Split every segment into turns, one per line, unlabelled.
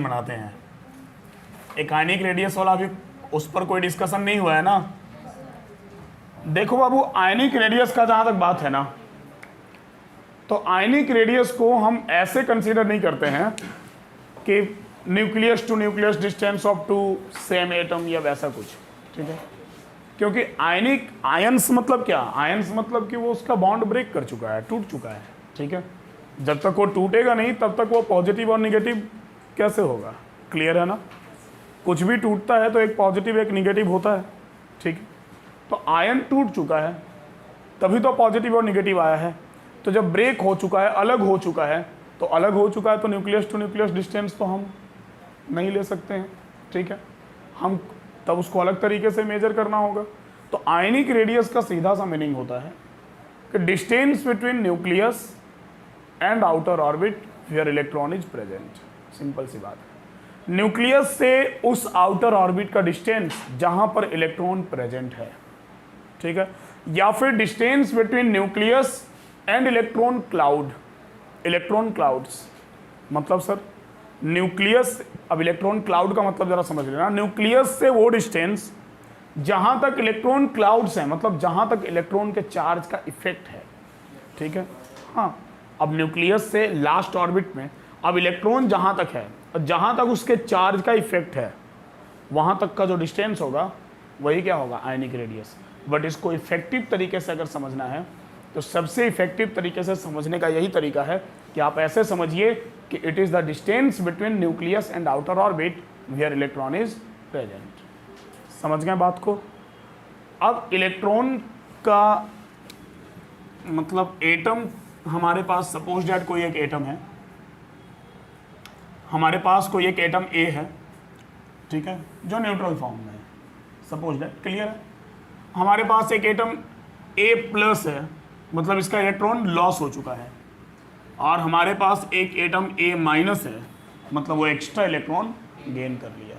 बनाते हैं। एक आयनिक रेडियस वाला अभी उस पर कोई डिस्कशन नहीं हुआ है ना। देखो बाबू, आयनिक रेडियस का जहां तक बात है ना, तो आयनिक रेडियस को हम ऐसे कंसीडर नहीं करते हैं कि nucleus to nucleus distance of two same atom या वैसा कुछ, ठीक है। क्योंकि आयनिक आयंस मतलब क्या, आयंस मतलब कि वो उसका बॉन्ड ब्रेक कर चुका है, टूट चुका है, ठीक है। जब तक वो टूटेगा नहीं तब तक वो पॉजिटिव और निगेटिव कैसे होगा, क्लियर है ना। कुछ भी टूटता है तो एक पॉजिटिव एक निगेटिव होता है, ठीक है। तो आयन टूट चुका है तभी तो पॉजिटिव और निगेटिव आया है। तो जब ब्रेक हो चुका है, अलग हो चुका है, तो अलग हो चुका है तो न्यूक्लियस टू न्यूक्लियस डिस्टेंस तो हम नहीं ले सकते हैं, ठीक है। हम तब उसको अलग तरीके से मेजर करना होगा। तो आयनिक रेडियस का सीधा सा मीनिंग होता है कि distance between nucleus and outer orbit where electron is present. Simple सी बात है, न्यूक्लियस से उस आउटर ऑर्बिट का डिस्टेंस जहां पर इलेक्ट्रॉन प्रेजेंट है, ठीक है। या फिर distance between nucleus and electron cloud. Electron clouds मतलब सर न्यूक्लियस, अब इलेक्ट्रॉन क्लाउड का मतलब जरा समझ लेना। न्यूक्लियस से वो डिस्टेंस जहां तक इलेक्ट्रॉन क्लाउड्स हैं, मतलब जहां तक इलेक्ट्रॉन के चार्ज का इफेक्ट है, ठीक है। हाँ, अब न्यूक्लियस से लास्ट ऑर्बिट में अब इलेक्ट्रॉन जहां तक है और जहां तक उसके चार्ज का इफेक्ट है, वहां तक का जो डिस्टेंस होगा वही क्या होगा, आयनिक रेडियस। बट इसको इफेक्टिव तरीके से अगर समझना है तो सबसे इफेक्टिव तरीके से समझने का यही तरीका है कि आप ऐसे समझिए कि it is the distance between nucleus and outer orbit where electron is present. समझ गए बात को। अब इलेक्ट्रॉन का मतलब एटम, हमारे पास सपोज दैट कोई एक एटम है, हमारे पास कोई एक एटम ए है, ठीक है, जो न्यूट्रल फॉर्म में है, सपोज दैट, क्लियर है। हमारे पास एक एटम ए प्लस है, मतलब इसका इलेक्ट्रॉन लॉस हो चुका है, और हमारे पास एक एटम ए माइनस है, मतलब वो एक्स्ट्रा इलेक्ट्रॉन गेन कर लिया।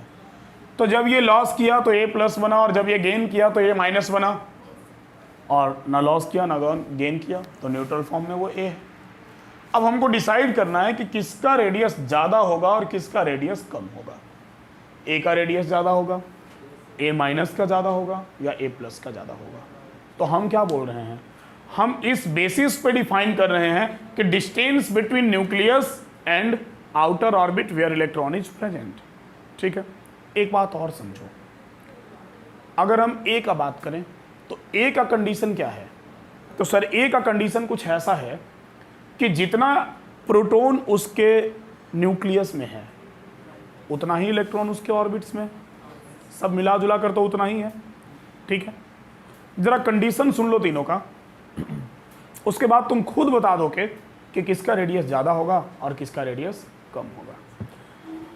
तो जब ये लॉस किया तो ए प्लस बना, और जब ये गेन किया तो ए माइनस बना, और ना लॉस किया ना गेन किया, तो न्यूट्रल फॉर्म में वो ए है। अब हमको डिसाइड करना है कि किसका रेडियस ज़्यादा होगा और किसका रेडियस कम होगा। ए का रेडियस ज़्यादा होगा, ए माइनस का ज़्यादा होगा, या ए प्लस का ज़्यादा होगा। तो हम क्या बोल रहे हैं, हम इस बेसिस पे डिफाइन कर रहे हैं कि distance between nucleus and outer orbit where electron is present, ठीक है। एक बात और समझो, अगर हम ए का बात करें तो ए का कंडीशन क्या है, तो सर ए का कंडीशन कुछ ऐसा है कि जितना प्रोटॉन उसके न्यूक्लियस में है उतना ही इलेक्ट्रॉन उसके ऑर्बिट्स में, सब मिला जुला कर तो उतना ही है, ठीक है। जरा कंडीशन सुन लो तीनों का, उसके बाद तुम खुद बता दो कि किसका रेडियस ज़्यादा होगा और किसका रेडियस कम होगा।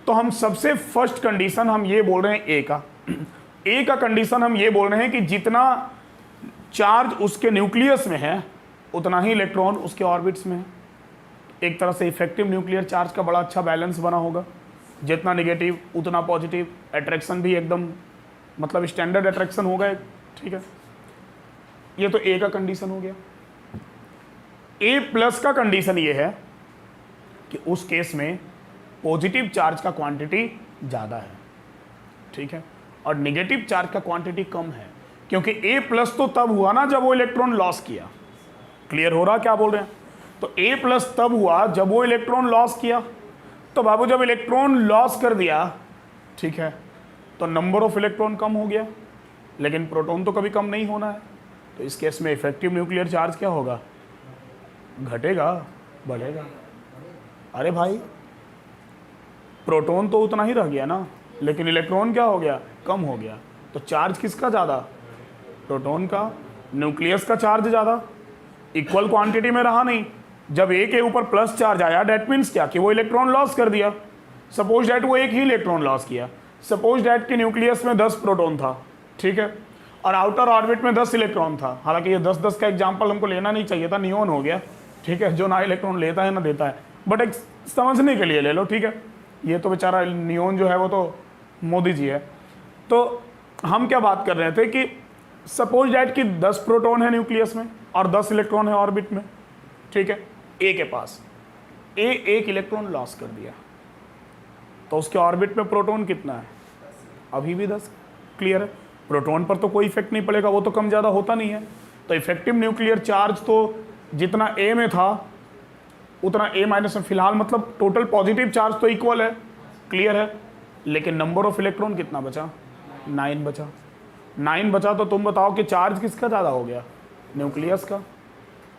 तो हम सबसे फर्स्ट कंडीशन हम ये बोल रहे हैं ए का कंडीशन हम ये बोल रहे हैं कि जितना चार्ज उसके न्यूक्लियस में है उतना ही इलेक्ट्रॉन उसके ऑर्बिट्स में है। एक तरह से इफेक्टिव न्यूक्लियर चार्ज का बड़ा अच्छा बैलेंस बना होगा, जितना निगेटिव उतना पॉजिटिव, अट्रैक्शन भी एकदम मतलब स्टैंडर्ड अट्रैक्शन होगा, ठीक है। ये तो ए का कंडीशन हो गया। ए प्लस का कंडीशन ये है कि उस केस में पॉजिटिव चार्ज का क्वांटिटी ज़्यादा है, ठीक है, और निगेटिव चार्ज का क्वांटिटी कम है, क्योंकि ए प्लस तो तब हुआ ना जब वो इलेक्ट्रॉन लॉस किया। क्लियर हो रहा क्या बोल रहे हैं। तो ए प्लस तब हुआ जब वो इलेक्ट्रॉन लॉस किया। तो बाबू जब इलेक्ट्रॉन लॉस कर दिया, ठीक है, तो नंबर ऑफ इलेक्ट्रॉन कम हो गया, लेकिन प्रोटॉन तो कभी कम नहीं होना है। तो इस केस में इफेक्टिव न्यूक्लियर चार्ज क्या होगा, घटेगा बढ़ेगा। अरे भाई प्रोटॉन तो उतना ही रह गया ना, लेकिन इलेक्ट्रॉन क्या हो गया, कम हो गया। तो चार्ज किसका ज़्यादा, प्रोटॉन का। न्यूक्लियस का चार्ज ज़्यादा, इक्वल क्वांटिटी में रहा नहीं। जब ए के ऊपर प्लस चार्ज आया, डेट मीन्स क्या कि वो इलेक्ट्रॉन लॉस कर दिया। सपोज डैट वो एक ही इलेक्ट्रॉन लॉस किया। सपोज डैट कि न्यूक्लियस में 10 प्रोटॉन था, ठीक है, और आउटर ऑर्बिट में 10 इलेक्ट्रॉन था। हालांकि ये 10-10 का एग्जाम्पल हमको लेना नहीं चाहिए था, नियोन हो गया, ठीक है, जो ना इलेक्ट्रॉन लेता है ना देता है, बट एक समझने के लिए ले लो, ठीक है। ये तो बेचारा नियोन जो है वो तो मोदी जी है। तो हम क्या बात कर रहे थे कि सपोज डैट कि 10 प्रोटॉन है न्यूक्लियस में और 10 इलेक्ट्रॉन है ऑर्बिट में, ठीक है। ए के पास ए एक इलेक्ट्रॉन लॉस कर दिया, तो उसके ऑर्बिट में प्रोटॉन कितना है, अभी भी 10। क्लियर है, प्रोटॉन पर तो कोई इफेक्ट नहीं पड़ेगा, वो तो कम ज़्यादा होता नहीं है। तो इफेक्टिव न्यूक्लियर चार्ज तो जितना ए में था उतना ए माइनस में फिलहाल, मतलब टोटल पॉजिटिव चार्ज तो इक्वल है। क्लियर है, लेकिन नंबर ऑफ इलेक्ट्रॉन कितना बचा, 9 बचा। 9 बचा तो तुम बताओ कि चार्ज किसका ज़्यादा हो गया, न्यूक्लियस का।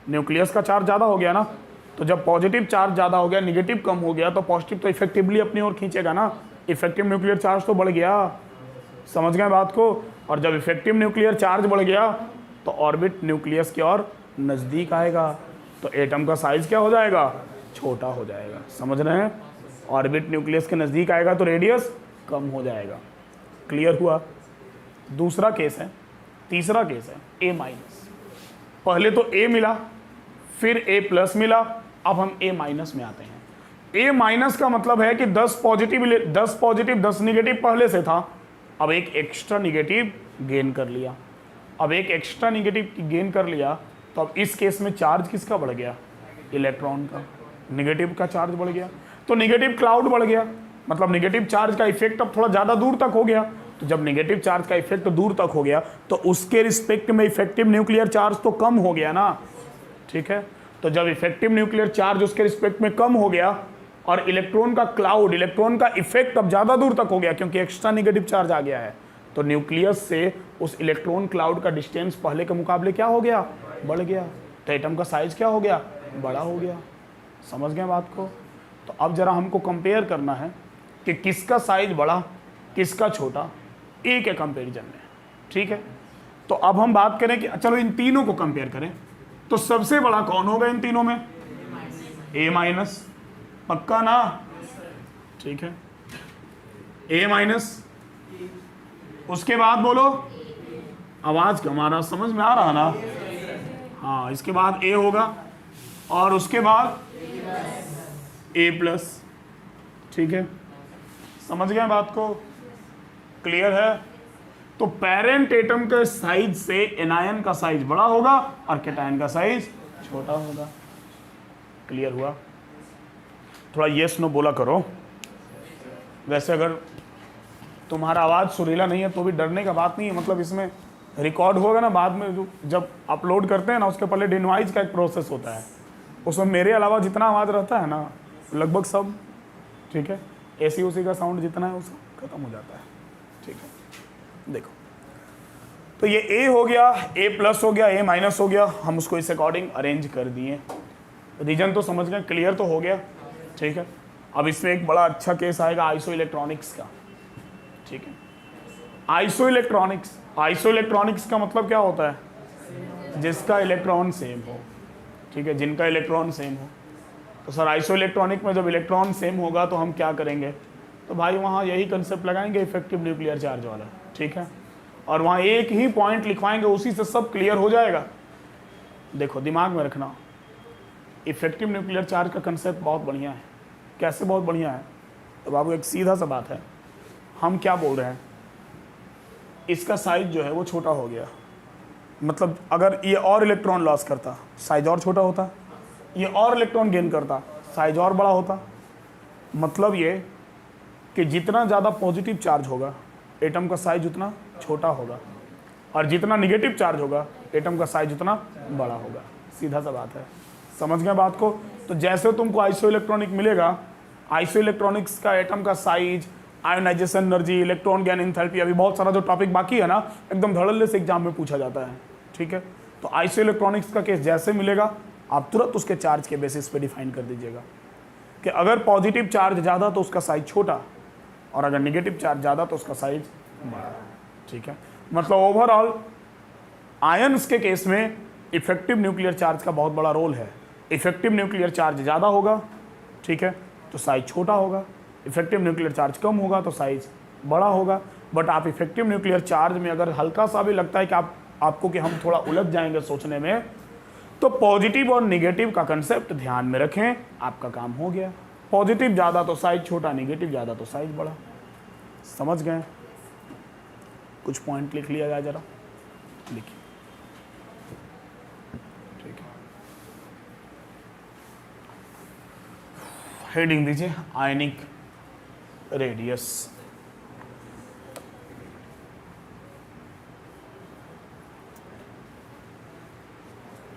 न्यूक्लियस का चार्ज ज़्यादा हो गया ना, तो जब पॉजिटिव चार्ज ज़्यादा हो गया, निगेटिव कम हो गया, तो पॉजिटिव तो इफेक्टिवली अपनी ओर खींचेगा ना। इफेक्टिव न्यूक्लियर चार्ज तो बढ़ गया, समझ गए बात को। और जब इफेक्टिव न्यूक्लियर चार्ज बढ़ गया तो ऑर्बिट न्यूक्लियस की ओर नज़दीक आएगा, तो एटम का साइज क्या हो जाएगा, छोटा हो जाएगा। समझ रहे हैं, ऑर्बिट न्यूक्लियस के नज़दीक आएगा तो रेडियस कम हो जाएगा। क्लियर हुआ। दूसरा केस है, तीसरा केस है ए माइनस। पहले तो ए मिला, फिर ए प्लस मिला, अब हम ए माइनस में आते हैं। ए माइनस का मतलब है कि 10 पॉजिटिव 10 निगेटिव पहले से था, अब एक एक्स्ट्रा निगेटिव गेन कर लिया। अब एक एक्स्ट्रा निगेटिव गेन कर लिया तो अब इस केस में चार्ज किसका बढ़ गया, इलेक्ट्रॉन का। निगेटिव का चार्ज बढ़ गया तो निगेटिव क्लाउड बढ़ गया, मतलब निगेटिव चार्ज का इफेक्ट अब थोड़ा ज़्यादा दूर तक हो गया। तो जब निगेटिव चार्ज का इफेक्ट दूर तक हो गया तो उसके रिस्पेक्ट में इफेक्टिव न्यूक्लियर चार्ज तो कम हो गया ना। ठीक है, तो जब इफेक्टिव न्यूक्लियर चार्ज उसके रिस्पेक्ट में कम हो गया और इलेक्ट्रॉन का क्लाउड, इलेक्ट्रॉन का इफेक्ट अब ज़्यादा दूर तक हो गया क्योंकि एक्स्ट्रा निगेटिव चार्ज आ गया है, तो न्यूक्लियस से उस इलेक्ट्रॉन क्लाउड का डिस्टेंस पहले के मुकाबले क्या हो गया, बढ़ गया। तो एटम का साइज क्या हो गया, बड़ा हो गया। समझ गए बात को। तो अब जरा हमको कंपेयर करना है कि किसका साइज बड़ा किसका छोटा, ए के कंपेरिजन में। ठीक है, तो अब हम बात करें कि चलो इन तीनों को कंपेयर करें, तो सबसे बड़ा कौन होगा इन तीनों में, ए माइनस। पक्का ना, ठीक है, ए माइनस। उसके बाद बोलो, आवाज कम आ रहा, समझ में आ रहा ना, हाँ। इसके बाद ए होगा और उसके बाद ए प्लस। ठीक है, समझ गए बात को, क्लियर है। तो पेरेंट एटम के साइज से एनायन का साइज बड़ा होगा और कैटायन का साइज छोटा होगा। क्लियर हुआ। थोड़ा यस नो बोला करो। वैसे अगर तुम्हारा आवाज़ सुरीला नहीं है तो भी डरने का बात नहीं है, मतलब इसमें रिकॉर्ड होगा ना बाद में, जो जब अपलोड करते हैं ना उसके पहले डिनवाइज का एक प्रोसेस होता है, उसमें मेरे अलावा जितना आवाज़ रहता है ना लगभग सब, ठीक है, एसी उसी का साउंड जितना है वो सब खत्म हो जाता है। ठीक है, देखो तो ये ए हो गया, ए प्लस हो गया, ए माइनस हो गया, हम उसको इस अकॉर्डिंग अरेंज कर दिए। रीजन तो समझ गए, क्लियर तो हो गया। ठीक है, अब इसमें एक बड़ा अच्छा केस आएगा आइसो इलेक्ट्रॉनिक्स का। ठीक है, आइसो इलेक्ट्रॉनिक्स का मतलब क्या होता है, जिसका इलेक्ट्रॉन सेम हो। ठीक है, जिनका इलेक्ट्रॉन सेम हो। तो सर आइसो इलेक्ट्रॉनिक में जब इलेक्ट्रॉन सेम होगा तो हम क्या करेंगे, तो भाई वहाँ यही कंसेप्ट लगाएंगे इफेक्टिव न्यूक्लियर चार्ज वाला। ठीक है, और वहाँ एक ही पॉइंट लिखवाएंगे, उसी से सब क्लियर हो जाएगा। देखो दिमाग में रखना, इफेक्टिव न्यूक्लियर चार्ज का कंसेप्ट बहुत बढ़िया है। कैसे बहुत बढ़िया है, तो बाबू एक सीधा सा बात है, हम क्या बोल रहे हैं, इसका साइज जो है वो छोटा हो गया, मतलब अगर ये और इलेक्ट्रॉन लॉस करता साइज और छोटा होता, ये और इलेक्ट्रॉन गेन करता साइज और बड़ा होता। मतलब ये कि जितना ज़्यादा पॉजिटिव चार्ज होगा एटम का साइज उतना छोटा होगा, और जितना निगेटिव चार्ज होगा एटम का साइज उतना बड़ा होगा। सीधा सा बात है, समझ गए बात को। तो जैसे तुमको आइसो इलेक्ट्रॉनिक मिलेगा, आइसो इलेक्ट्रॉनिक्स का एटम का size, ionisation energy, electron gain enthalpy, अभी बहुत सारा जो टॉपिक बाकी है ना एकदम धड़ल्ले से एग्जाम में पूछा जाता है। ठीक है, तो आइसो इलेक्ट्रॉनिक्स का केस जैसे मिलेगा आप तुरंत उसके चार्ज के बेसिस पे डिफाइन कर दीजिएगा कि अगर पॉजिटिव चार्ज ज़्यादा तो उसका साइज छोटा, और अगर निगेटिव चार्ज ज़्यादा तो उसका साइज बड़ा। ठीक है, मतलब ओवरऑल आयन्स के केस में इफेक्टिव न्यूक्लियर चार्ज का बहुत बड़ा रोल है। इफेक्टिव न्यूक्लियर चार्ज ज़्यादा होगा, ठीक है, तो साइज छोटा होगा। इफेक्टिव न्यूक्लियर चार्ज कम होगा तो साइज बड़ा होगा। बट आप इफेक्टिव न्यूक्लियर चार्ज में अगर हल्का सा भी लगता है कि आपको कि हम थोड़ा उलझ जाएंगे सोचने में, तो पॉजिटिव और निगेटिव का कंसेप्ट ध्यान में रखें, आपका काम हो गया। पॉजिटिव ज़्यादा तो साइज छोटा, निगेटिव ज़्यादा तो साइज बड़ा। समझ गए? कुछ पॉइंट लिख लिया जाए, जरा लिखिए। ठीक है, हेडिंग दीजिए आयनिक radius.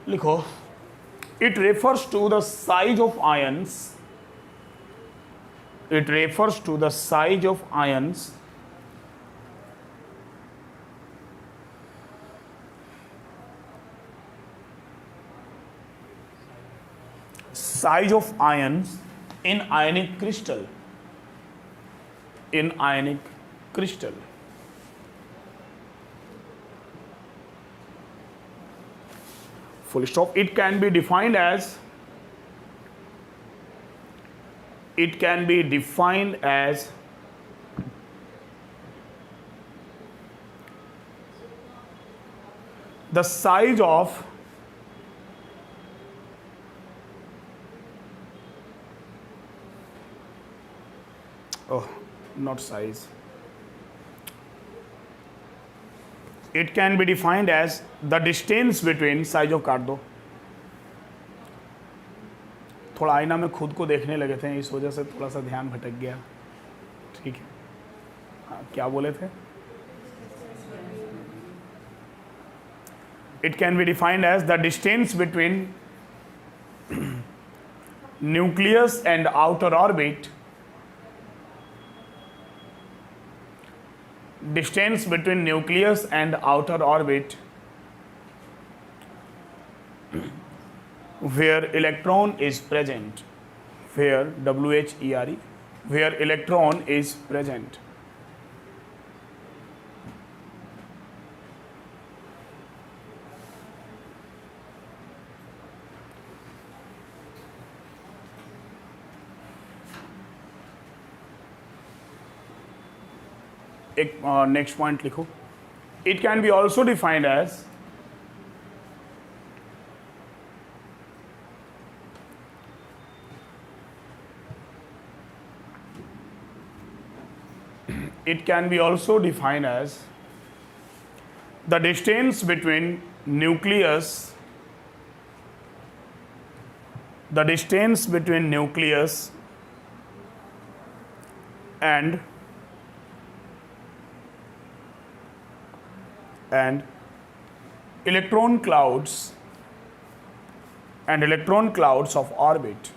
लिखो, it refers to the size of ions, it refers to the size of ions in ionic crystal, in ionic crystal. Full stop. It can be defined as the size of not size, it can be defined as the distance between size of, काट दो, थोड़ा आईना में खुद को देखने लगे थे, इस वजह से थोड़ा सा ध्यान भटक गया, ठीक है। हाँ, क्या बोले थे? It can be defined as the distance between nucleus and outer orbit, distance between nucleus and outer orbit where electron is present, where WHERE, where electron is present. एक नेक्स्ट पॉइंट लिखो, it can be also defined as it can be also defined as the distance between nucleus, the distance between nucleus and electron clouds and electron clouds of orbit,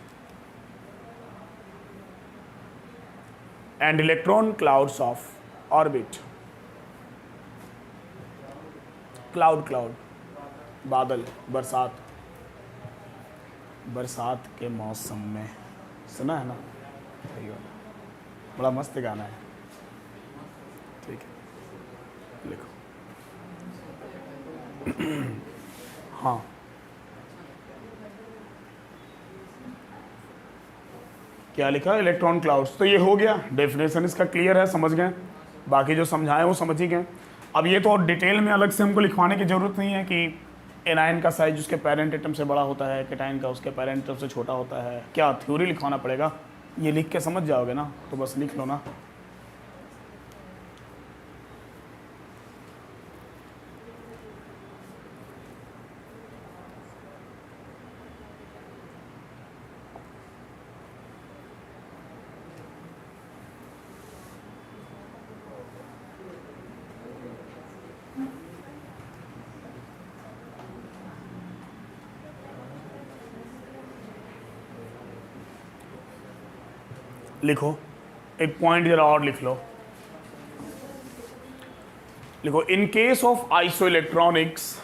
and electron clouds of orbit. Cloud, बादल, बरसात, बरसात के मौसम में, सुना है ना? सही वाला, बड़ा मस्त गाना है, ठीक है, लिखो। हाँ, क्या लिखा? Electron clouds. तो ये हो गया, डेफिनेशन इसका क्लियर है, समझ गए, बाकी जो समझाए वो समझ ही गए। अब ये तो डिटेल में अलग से हमको लिखवाने की ज़रूरत नहीं है कि एनायन का साइज उसके पेरेंट एटम से बड़ा होता है, केटाइन का उसके पेरेंट एटम से छोटा होता है, क्या थ्योरी लिखवाना पड़ेगा? ये लिख के समझ जाओगे ना, तो बस लिख लो ना। लिखो, एक पॉइंट जरा और लिख लो, लिखो, in case of isoelectronics,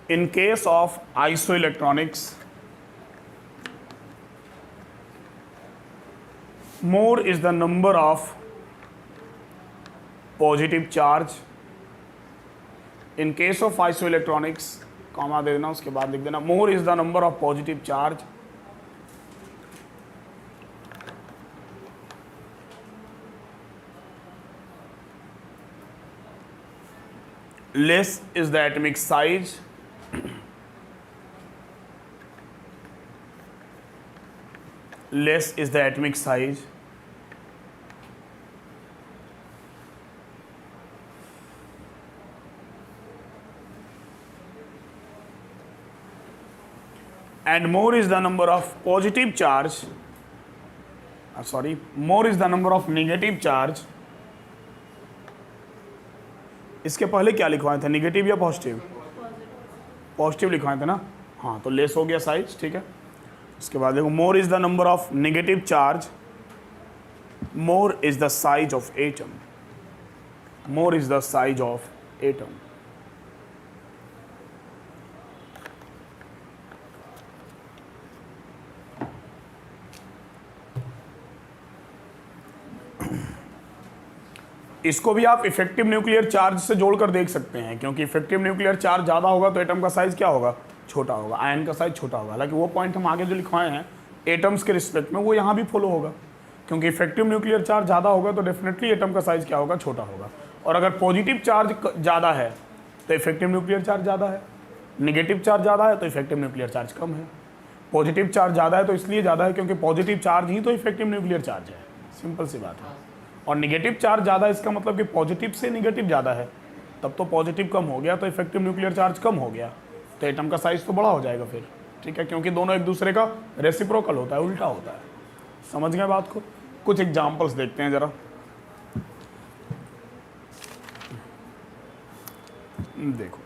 in case of isoelectronics, more is the number of positive charge. In case of isoelectronics, comma दे देना, उसके बाद लिख देना more is the number of positive charge, less is the atomic size, less is the atomic size, and more is the number of positive charge, more is the number of negative charge. इसके पहले क्या लिखवाए थे, negative या positive? Positive लिखवाए थे ना, हाँ, तो लेस हो गया साइज, ठीक है। इसके बाद देखो, more is the number of negative charge, more is the size of atom, more is the size of atom. इसको भी आप इफेक्टिव न्यूक्लियर चार्ज से जोड़कर देख सकते हैं, क्योंकि इफेक्टिव न्यूक्लियर चार्ज ज़्यादा होगा तो एटम का साइज क्या होगा, छोटा होगा, आयन का साइज छोटा होगा। हालांकि वो पॉइंट हम आगे जो लिखवाए हैं एटम्स के रिस्पेक्ट में वो यहाँ भी फॉलो होगा, क्योंकि इफेक्टिव न्यूक्लियर चार्ज ज़्यादा होगा तो डेफिनेटली एटम का साइज क्या होगा, छोटा होगा। और अगर पॉजिटिव चार्ज ज़्यादा है तो इफेक्टिव न्यूक्लियर चार्ज ज़्यादा है, निगेटिव चार्ज ज़्यादा है तो इफेक्टिव न्यूक्लियर चार्ज कम है। पॉजिटिव चार्ज ज़्यादा है तो इसलिए ज़्यादा है क्योंकि पॉजिटिव चार्ज ही तो इफेक्टिव न्यूक्लियर चार्ज है, सिंपल सी बात है। और निगेटिव चार्ज ज़्यादा, इसका मतलब कि पॉजिटिव से निगेटिव ज़्यादा है, तब तो पॉजिटिव कम हो गया तो इफेक्टिव न्यूक्लियर चार्ज कम हो गया, तो एटम का साइज तो बड़ा हो जाएगा फिर, ठीक है, क्योंकि दोनों एक दूसरे का रेसिप्रोकल होता है, उल्टा होता है। समझ गए बात को? कुछ एग्जाम्पल्स देखते हैं ज़रा। देखो,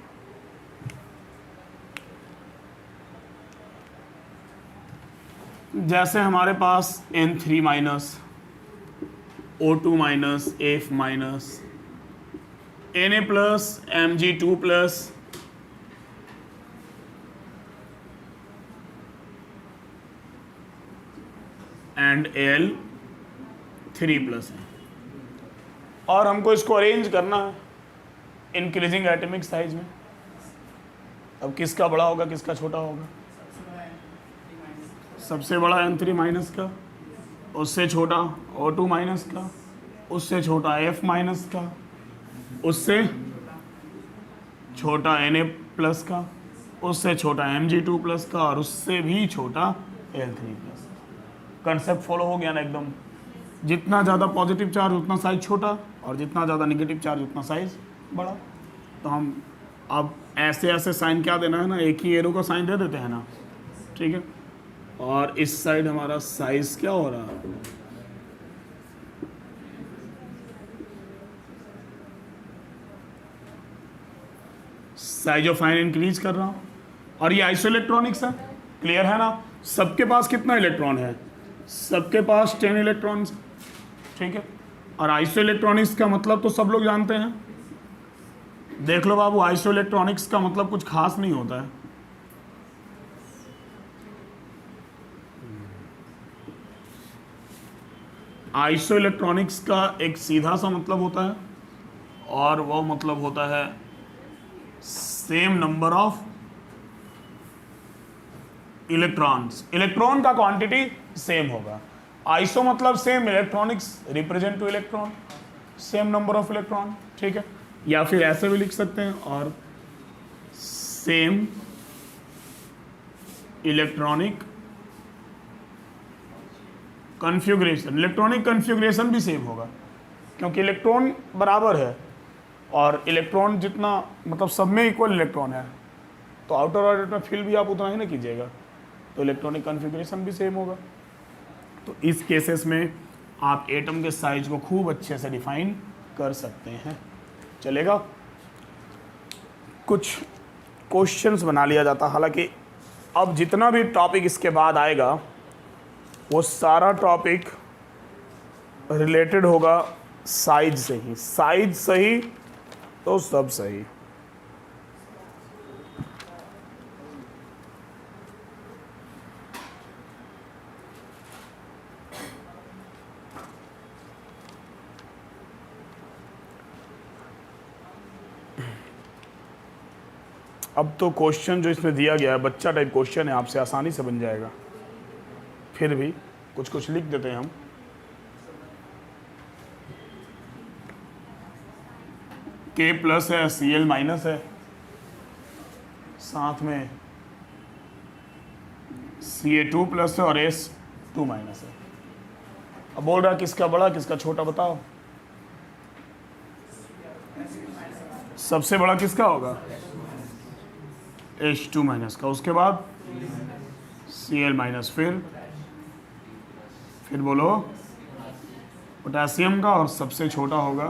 जैसे हमारे पास N3 minus, O2 minus, F minus, Na plus, Mg2 plus, and Al3 plus है, और हमको इसको अरेंज करना है इंक्रीजिंग एटॉमिक साइज में। अब किसका बड़ा होगा, किसका छोटा होगा? सबसे बड़ा N3 माइनस का, उससे छोटा O2 माइनस का, उससे छोटा F माइनस का, उससे छोटा Na प्लस का, उससे छोटा Mg2 प्लस का, और उससे भी छोटा Al3 प्लस। कंसेप्ट फॉलो हो गया ना एकदम? जितना ज़्यादा पॉजिटिव चार्ज उतना साइज छोटा, और जितना ज़्यादा नेगेटिव चार्ज उतना साइज बड़ा। तो हम अब ऐसे ऐसे साइन क्या देना है ना, एक ही एरो का साइन दे देते हैं ना, ठीक है। और इस साइड हमारा साइज क्या हो रहा है, साइज ऑफ आयन इंक्रीज कर रहा हूँ, और ये आइसोइलेक्ट्रॉनिक्स है, क्लियर है ना? सबके पास कितना इलेक्ट्रॉन है? सबके पास 10 इलेक्ट्रॉन्स, ठीक है। और आइसोइलेक्ट्रॉनिक्स का मतलब तो सब लोग जानते हैं, देख लो बाबू, आइसोइलेक्ट्रॉनिक्स का मतलब कुछ खास नहीं होता है। आइसोइलेक्ट्रॉनिक्स का एक सीधा सा मतलब होता है, और वो मतलब होता है same number of electrons, electron का क्वांटिटी सेम होगा। आइसो मतलब same, electronics represent two electron, same number of electron, ठीक है। या फिर ऐसे भी लिख सकते हैं, और same electronic configuration, electronic configuration भी सेम होगा, क्योंकि इलेक्ट्रॉन बराबर है, और इलेक्ट्रॉन जितना मतलब सब में इक्वल इलेक्ट्रॉन है, तो आउटर ऑर्बिट में फिल भी आप उतना ही ना कीजिएगा, तो इलेक्ट्रॉनिक कन्फिग्रेशन भी सेम होगा। तो इस केसेस में आप एटम के साइज को खूब अच्छे से डिफाइन कर सकते हैं, चलेगा। कुछ क्वेश्चंस बना लिया जाता, हालांकि अब जितना भी टॉपिक इसके बाद आएगा वो सारा टॉपिक रिलेटेड होगा साइज से ही, साइज सही तो सब सही। अब तो क्वेश्चन जो इसमें दिया गया है बच्चा टाइप क्वेश्चन है, आपसे आसानी से बन जाएगा, फिर भी कुछ कुछ लिख देते हैं हम। K प्लस है, Cl माइनस है, साथ में Ca2 प्लस है और S2 माइनस है। अब बोल रहा किसका बड़ा किसका छोटा बताओ। सबसे बड़ा किसका होगा? H2 माइनस का, उसके बाद Cl माइनस, फिर बोलो पोटेशियम का, और सबसे छोटा होगा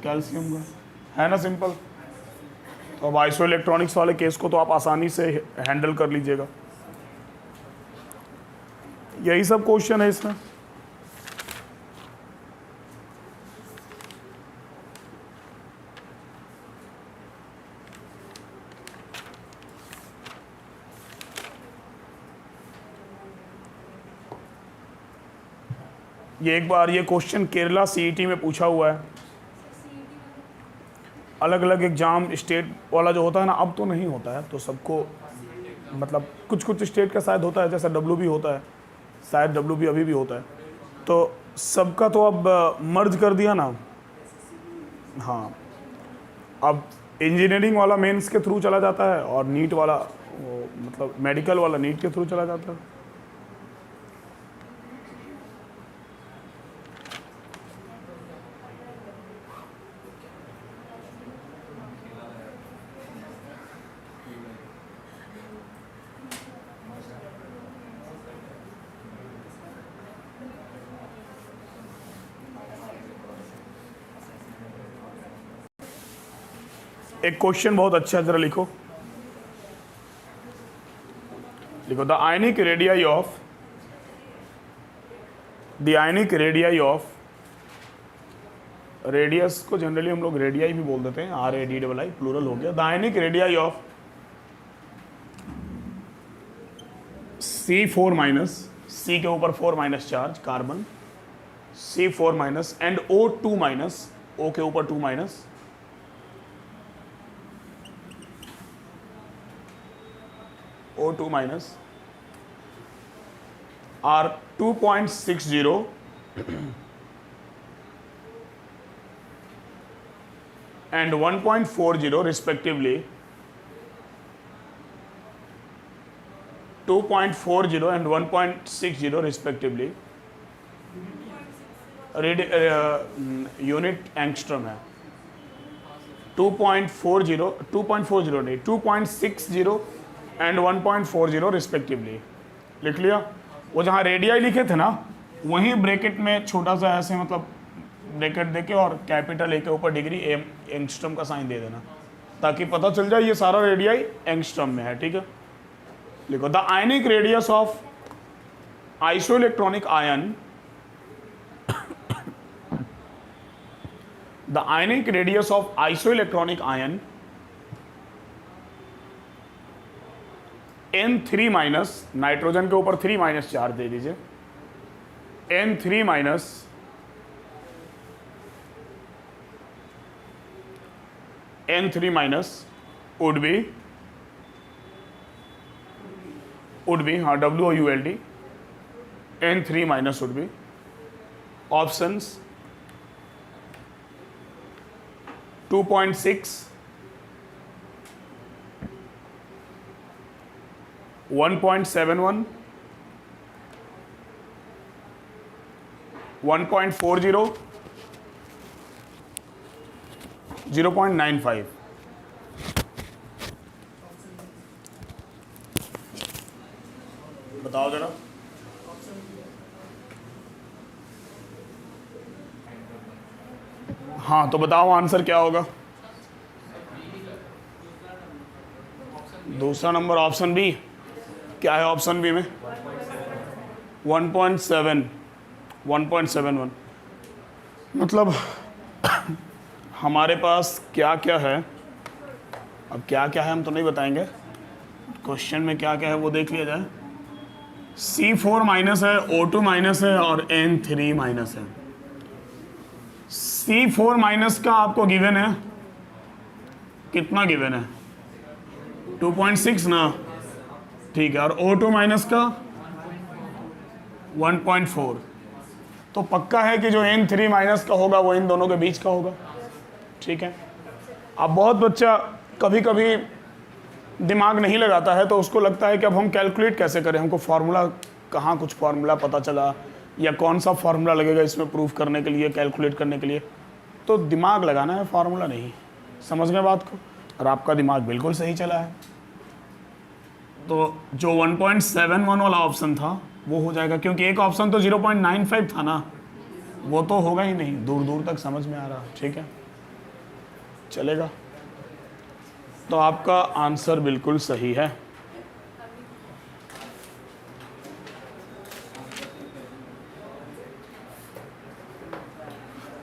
कैल्शियम का, है ना सिंपल। तो अब आइसो इलेक्ट्रॉनिक्स वाले केस को तो आप आसानी से हैंडल कर लीजिएगा। यही सब क्वेश्चन है इसमें। ये एक बार ये क्वेश्चन केरला सीईटी में पूछा हुआ है। अलग अलग एग्ज़ाम स्टेट वाला जो होता है ना, अब तो नहीं होता है, तो सबको मतलब कुछ कुछ स्टेट का शायद होता है, जैसा WB होता है, शायद WB अभी भी होता है, तो सबका तो अब मर्ज कर दिया ना। हाँ, अब इंजीनियरिंग वाला मेंस के थ्रू चला जाता है, और नीट वाला वो मतलब मेडिकल वाला नीट के थ्रू चला जाता है। एक क्वेश्चन बहुत अच्छा है, जरा लिखो। The ionic radii of radius को जनरली हम लोग रेडियाई भी बोल देते हैं, RADII प्लूरल हो गया। The ionic radii of C4 minus, C के ऊपर 4 minus charge carbon, C4 minus and O2 minus, O के ऊपर 2 minus, O2 minus are 2.60 and 1.40 respectively, 2.40 and 1.60 respectively, unit angstrom है। 2.40 नहीं, 2.60 एंड 1.40 रिस्पेक्टिवली। लिख लिया। वो जहाँ रेडियाई लिखे थे ना, वहीं ब्रैकेट में छोटा सा ऐसे मतलब ब्रैकेट देके और कैपिटल ए के ऊपर डिग्री एंगस्ट्रम का साइन दे देना, ताकि पता चल जाए ये सारा रेडियाई एंगस्ट्रम में है। ठीक है, लिखो। The ionic radius of isoelectronic ion, the ionic radius of isoelectronic ion N3 minus, nitrogen के ऊपर 3 माइनस चार्ज दे दीजिए, N3 माइनस would be हाँ WOULD, N3 minus would be options 2.6, 1.71, 1.40, 0.95। बताओ जरा। हाँ, तो बताओ आंसर क्या होगा। दूसरा नंबर ऑप्शन बी। क्या है ऑप्शन बी में? 1.71। मतलब हमारे पास क्या क्या है, अब क्या क्या है हम तो नहीं बताएंगे, क्वेश्चन में क्या क्या है वो देख लिया जाए। C4 माइनस है, O2 माइनस है और N3 माइनस है। C4 माइनस का आपको गिवन है, कितना गिवन है? 2.6 ना, ठीक है। और O2 माइनस का 1.4। तो पक्का है कि जो N3 माइनस का होगा वो इन दोनों के बीच का होगा। ठीक है। अब बहुत बच्चा कभी कभी दिमाग नहीं लगाता है, तो उसको लगता है कि अब हम कैलकुलेट कैसे करें, हमको फार्मूला कहाँ कुछ फार्मूला पता चला, या कौन सा फार्मूला लगेगा इसमें प्रूफ करने के लिए, कैलकुलेट करने के लिए। तो दिमाग लगाना है, फार्मूला नहीं। समझ गए बात को? और आपका दिमाग बिल्कुल सही चला है, तो जो 1.71 वाला ऑप्शन था वो हो जाएगा, क्योंकि एक ऑप्शन तो 0.95 था ना, वो तो होगा ही नहीं, दूर दूर तक समझ में आ रहा। ठीक है, चलेगा। तो आपका आंसर बिल्कुल सही है।